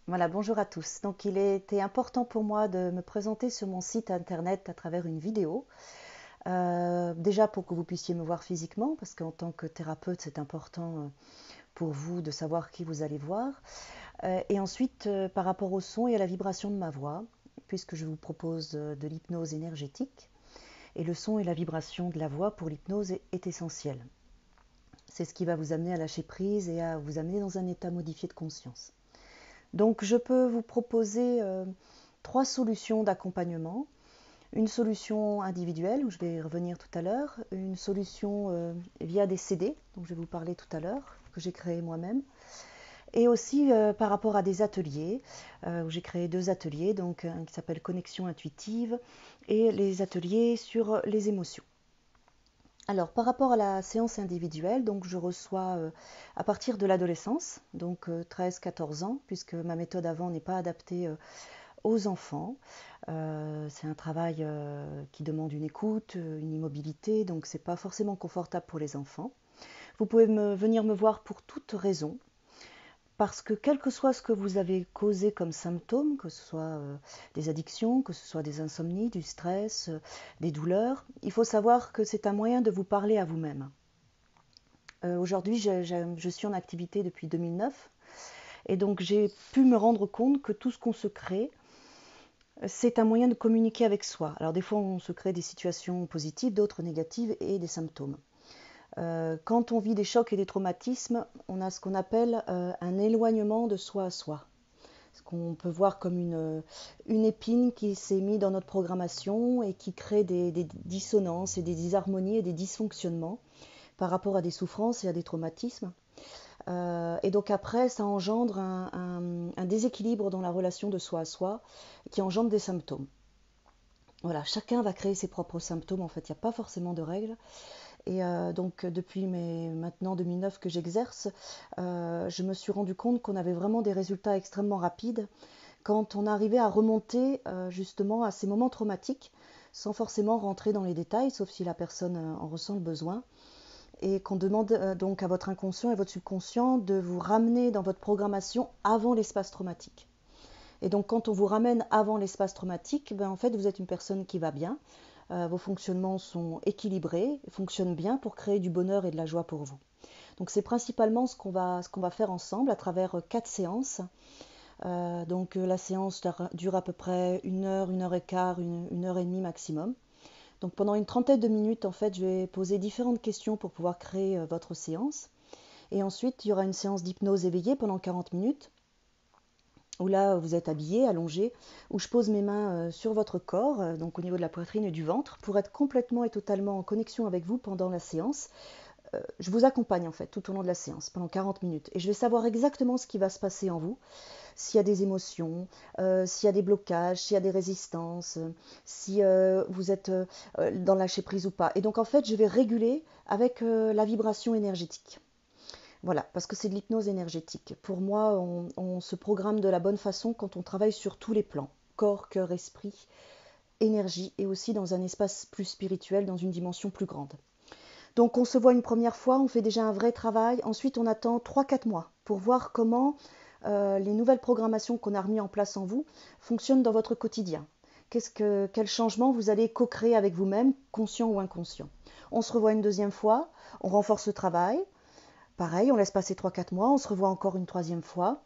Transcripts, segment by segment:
Voilà, bonjour à tous. Donc, il était important pour moi de me présenter sur mon site internet à travers une vidéo. Déjà pour que vous puissiez me voir physiquement, parce qu'en tant que thérapeute, c'est important pour vous de savoir qui vous allez voir. Et ensuite, par rapport au son et à la vibration de ma voix, puisque je vous propose de l'hypnose énergétique. Et le son et la vibration de la voix pour l'hypnose est essentiel. C'est ce qui va vous amener à lâcher prise et à vous amener dans un état modifié de conscience. Donc, je peux vous proposer trois solutions d'accompagnement. Une solution individuelle, où je vais revenir tout à l'heure, une solution via des CD, dont je vais vous parler tout à l'heure, que j'ai créé moi-même, et aussi par rapport à des ateliers, où j'ai créé deux ateliers, donc un qui s'appelle Connexion intuitive et les ateliers sur les émotions. Alors, par rapport à la séance individuelle, donc je reçois à partir de l'adolescence, donc 13-14 ans, puisque ma méthode avant n'est pas adaptée aux enfants. C'est un travail qui demande une écoute, une immobilité, donc c'est pas forcément confortable pour les enfants. Vous pouvez venir me voir pour toute raison, parce que quel que soit ce que vous avez causé comme symptômes, que ce soit des addictions, que ce soit des insomnies, du stress, des douleurs, il faut savoir que c'est un moyen de vous parler à vous-même. Aujourd'hui, je suis en activité depuis 2009 et donc j'ai pu me rendre compte que tout ce qu'on se crée, c'est un moyen de communiquer avec soi. Alors des fois, on se crée des situations positives, d'autres négatives et des symptômes. Quand on vit des chocs et des traumatismes, on a ce qu'on appelle un éloignement de soi à soi. Ce qu'on peut voir comme une épine qui s'est mise dans notre programmation et qui crée des dissonances et des disharmonies et des dysfonctionnements par rapport à des souffrances et à des traumatismes. Et donc après, ça engendre un déséquilibre dans la relation de soi à soi qui engendre des symptômes. Voilà, chacun va créer ses propres symptômes, en fait, il n'y a pas forcément de règles. Et donc depuis maintenant 2009 que j'exerce, je me suis rendu compte qu'on avait vraiment des résultats extrêmement rapides quand on arrivait à remonter justement à ces moments traumatiques sans forcément rentrer dans les détails, sauf si la personne en ressent le besoin, et qu'on demande donc à votre inconscient et votre subconscient de vous ramener dans votre programmation avant l'espace traumatique. Et donc quand on vous ramène avant l'espace traumatique, ben, en fait vous êtes une personne qui va bien, vos fonctionnements sont équilibrés, fonctionnent bien pour créer du bonheur et de la joie pour vous. Donc c'est principalement ce qu'on va faire ensemble à travers quatre séances. Donc la séance dure à peu près une heure et quart, une heure et demie maximum. Donc pendant une trentaine de minutes, en fait, je vais poser différentes questions pour pouvoir créer votre séance. Et ensuite, il y aura une séance d'hypnose éveillée pendant 40 minutes, où là, vous êtes habillé, allongé, où je pose mes mains sur votre corps, donc au niveau de la poitrine et du ventre, pour être complètement et totalement en connexion avec vous pendant la séance. Je vous accompagne en fait tout au long de la séance, pendant 40 minutes. Et je vais savoir exactement ce qui va se passer en vous, s'il y a des émotions, s'il y a des blocages, s'il y a des résistances, si vous êtes dans lâcher prise ou pas. Et donc en fait, je vais réguler avec la vibration énergétique. Voilà, parce que c'est de l'hypnose énergétique. Pour moi, on se programme de la bonne façon quand on travaille sur tous les plans, corps, cœur, esprit, énergie, et aussi dans un espace plus spirituel, dans une dimension plus grande. Donc on se voit une première fois, on fait déjà un vrai travail, ensuite on attend 3-4 mois pour voir comment les nouvelles programmations qu'on a remis en place en vous fonctionnent dans votre quotidien. Quel changement vous allez co-créer avec vous-même, conscient ou inconscient. On se revoit une deuxième fois, on renforce le travail, pareil, on laisse passer 3-4 mois, on se revoit encore une troisième fois,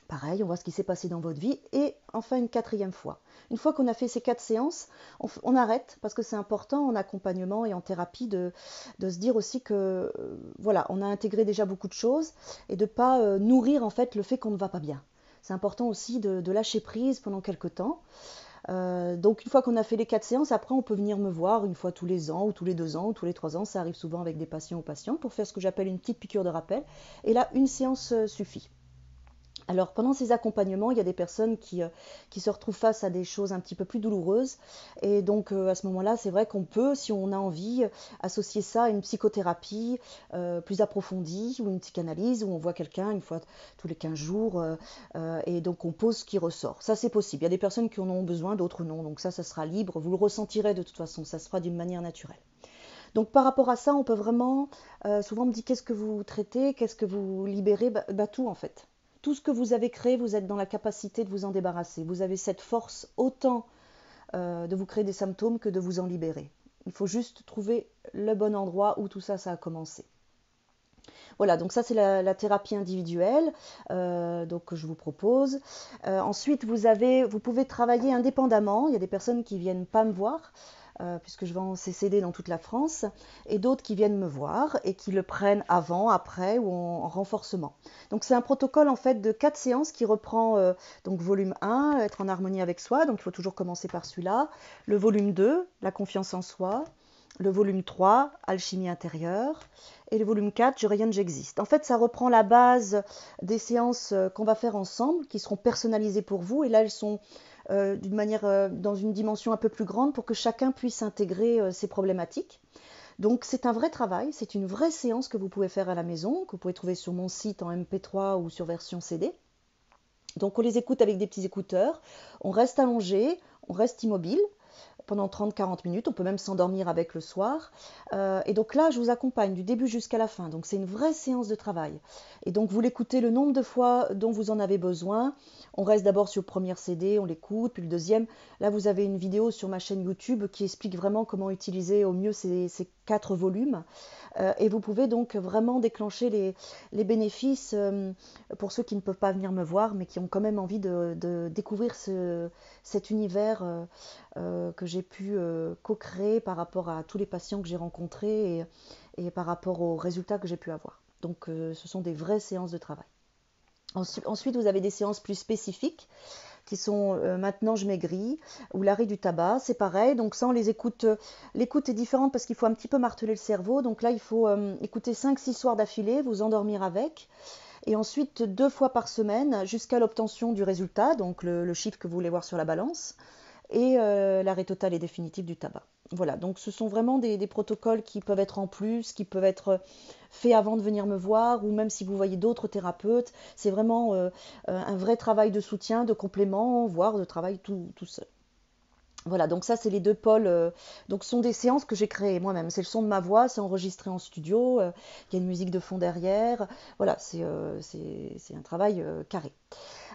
pareil, on voit ce qui s'est passé dans votre vie, et enfin une quatrième fois. Une fois qu'on a fait ces 4 séances, on arrête, parce que c'est important en accompagnement et en thérapie de se dire aussi que voilà, on a intégré déjà beaucoup de choses, et de ne pas nourrir en fait le fait qu'on ne va pas bien. C'est important aussi de lâcher prise pendant quelques temps. Donc une fois qu'on a fait les 4 séances, après on peut venir me voir une fois tous les ans, ou tous les 2 ans, ou tous les 3 ans, ça arrive souvent avec des patients ou patientes, pour faire ce que j'appelle une petite piqûre de rappel, et là une séance suffit. Alors pendant ces accompagnements, il y a des personnes qui se retrouvent face à des choses un petit peu plus douloureuses. Et donc à ce moment-là, c'est vrai qu'on peut, si on a envie, associer ça à une psychothérapie plus approfondie ou une psychanalyse où on voit quelqu'un une fois tous les 15 jours et donc on pose ce qui ressort. Ça c'est possible. Il y a des personnes qui en ont besoin, d'autres non. Donc ça sera libre. Vous le ressentirez de toute façon. Ça se fera d'une manière naturelle. Donc par rapport à ça, on peut vraiment, souvent on me dit qu'est-ce que vous traitez, qu'est-ce que vous libérez, tout en fait. tout ce que vous avez créé, vous êtes dans la capacité de vous en débarrasser. Vous avez cette force autant de vous créer des symptômes que de vous en libérer. Il faut juste trouver le bon endroit où tout ça, ça a commencé. Voilà, donc ça c'est la thérapie individuelle donc, que je vous propose. Ensuite, vous pouvez travailler indépendamment. Il y a des personnes qui viennent pas me voir, puisque je vends ces CD dans toute la France, et d'autres qui viennent me voir et qui le prennent avant, après ou en renforcement. Donc c'est un protocole en fait de 4 séances qui reprend donc volume 1, être en harmonie avec soi, donc il faut toujours commencer par celui-là. Le volume 2, la confiance en soi. Le volume 3, alchimie intérieure. Et le volume 4, je rayonne, j'existe. En fait, ça reprend la base des séances qu'on va faire ensemble, qui seront personnalisées pour vous. Et là, elles sont d'une manière, dans une dimension un peu plus grande pour que chacun puisse intégrer ces problématiques. Donc c'est un vrai travail, c'est une vraie séance que vous pouvez faire à la maison, que vous pouvez trouver sur mon site en MP3 ou sur version CD. Donc on les écoute avec des petits écouteurs, on reste allongé, on reste immobile pendant 30-40 minutes, on peut même s'endormir avec le soir. Et donc là, je vous accompagne du début jusqu'à la fin. Donc c'est une vraie séance de travail. Et donc vous l'écoutez le nombre de fois dont vous en avez besoin. On reste d'abord sur le premier CD, on l'écoute, puis le deuxième. Là, vous avez une vidéo sur ma chaîne YouTube qui explique vraiment comment utiliser au mieux ces 4 volumes. Et vous pouvez donc vraiment déclencher les bénéfices pour ceux qui ne peuvent pas venir me voir, mais qui ont quand même envie de découvrir cet univers que j'ai pu co-créer par rapport à tous les patients que j'ai rencontrés et par rapport aux résultats que j'ai pu avoir. Donc ce sont des vraies séances de travail. Ensuite, vous avez des séances plus spécifiques qui sont Maintenant je maigris ou l'arrêt du tabac, c'est pareil. Donc ça, on les écoute. L'écoute est différente parce qu'il faut un petit peu marteler le cerveau. Donc là, il faut écouter 5-6 soirs d'affilée, vous endormir avec. Et ensuite, 2 fois par semaine jusqu'à l'obtention du résultat, donc le chiffre que vous voulez voir sur la balance, et l'arrêt total et définitif du tabac. Voilà, donc ce sont vraiment des protocoles qui peuvent être en plus, qui peuvent être faits avant de venir me voir, ou même si vous voyez d'autres thérapeutes. C'est vraiment un vrai travail de soutien, de complément, voire de travail tout seul. Voilà, donc ça c'est les 2 pôles. Donc ce sont des séances que j'ai créées moi-même. C'est le son de ma voix, c'est enregistré en studio, il y a une musique de fond derrière. Voilà, c'est un travail carré.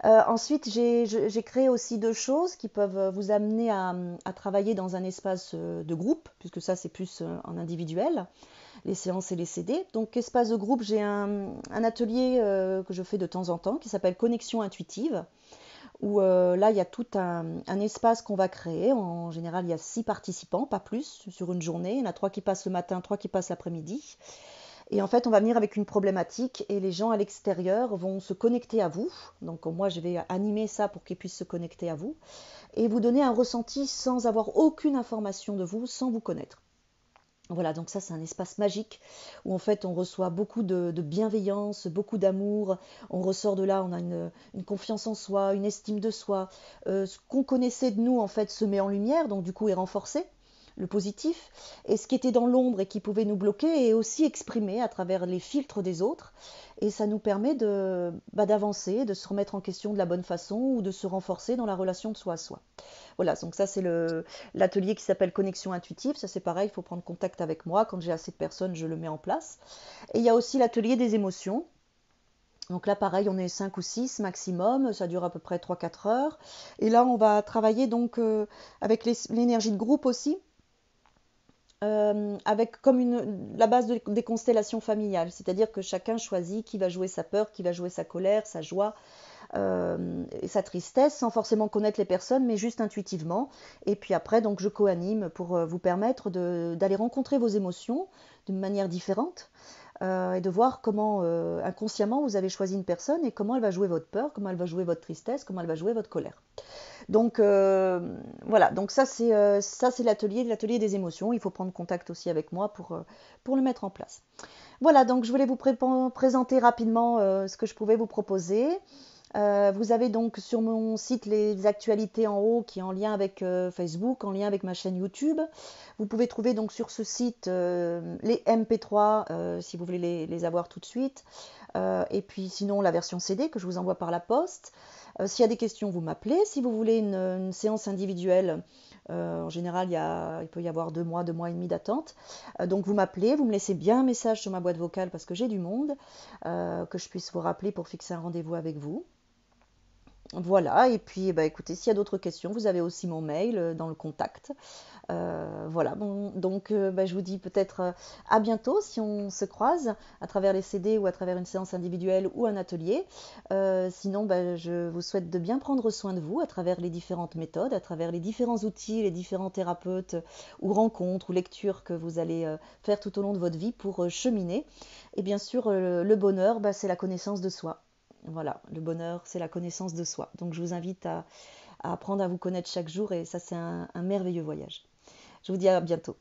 Ensuite, j'ai créé aussi 2 choses qui peuvent vous amener à travailler dans un espace de groupe, puisque ça c'est plus en individuel, les séances et les CD. Donc espace de groupe, j'ai un atelier que je fais de temps en temps qui s'appelle Connexion intuitive, où là il y a tout un espace qu'on va créer. En général, il y a 6 participants, pas plus, sur une journée. Il y en a 3 qui passent le matin, 3 qui passent l'après-midi. Et en fait, on va venir avec une problématique et les gens à l'extérieur vont se connecter à vous. Donc moi, je vais animer ça pour qu'ils puissent se connecter à vous et vous donner un ressenti sans avoir aucune information de vous, sans vous connaître. Voilà, donc ça c'est un espace magique où en fait on reçoit beaucoup de bienveillance, beaucoup d'amour, on ressort de là, on a une confiance en soi, une estime de soi, ce qu'on connaissait de nous en fait se met en lumière, donc du coup est renforcé, le positif, et ce qui était dans l'ombre et qui pouvait nous bloquer est aussi exprimé à travers les filtres des autres, et ça nous permet d'avancer, de se remettre en question de la bonne façon ou de se renforcer dans la relation de soi à soi. Voilà, donc ça c'est l'atelier qui s'appelle Connexion intuitive, ça c'est pareil, il faut prendre contact avec moi, quand j'ai assez de personnes je le mets en place. Et il y a aussi l'atelier des émotions. Donc là, pareil, on est 5 ou 6 maximum, ça dure à peu près 3-4 heures. Et là, on va travailler donc avec l'énergie de groupe aussi, avec comme la base des constellations familiales, c'est-à-dire que chacun choisit qui va jouer sa peur, qui va jouer sa colère, sa joie et sa tristesse, sans forcément connaître les personnes, mais juste intuitivement. Et puis après, donc, je co-anime pour vous permettre d'aller rencontrer vos émotions d'une manière différente et de voir comment inconsciemment vous avez choisi une personne et comment elle va jouer votre peur, comment elle va jouer votre tristesse, comment elle va jouer votre colère. Donc voilà, donc ça c'est l'atelier des émotions. Il faut prendre contact aussi avec moi pour le mettre en place. Voilà, donc je voulais vous présenter rapidement ce que je pouvais vous proposer. Vous avez donc sur mon site les actualités en haut qui est en lien avec Facebook, en lien avec ma chaîne YouTube. Vous pouvez trouver donc sur ce site les MP3 si vous voulez les avoir tout de suite. Et puis sinon la version CD que je vous envoie par la poste. S'il y a des questions, vous m'appelez. Si vous voulez une séance individuelle, en général, il peut y avoir 2 mois et demi d'attente. Donc vous m'appelez, vous me laissez bien un message sur ma boîte vocale parce que j'ai du monde, que je puisse vous rappeler pour fixer un rendez-vous avec vous. Voilà, et puis bah, écoutez, s'il y a d'autres questions, vous avez aussi mon mail dans le contact. Voilà, bon, donc bah, je vous dis peut-être à bientôt si on se croise à travers les CD ou à travers une séance individuelle ou un atelier. Sinon, bah, je vous souhaite de bien prendre soin de vous à travers les différentes méthodes, à travers les différents outils, les différents thérapeutes ou rencontres ou lectures que vous allez faire tout au long de votre vie pour cheminer. Et bien sûr, le bonheur, bah, c'est la connaissance de soi. Voilà, le bonheur, c'est la connaissance de soi. Donc je vous invite à apprendre à vous connaître chaque jour et ça, c'est un merveilleux voyage. Je vous dis à bientôt.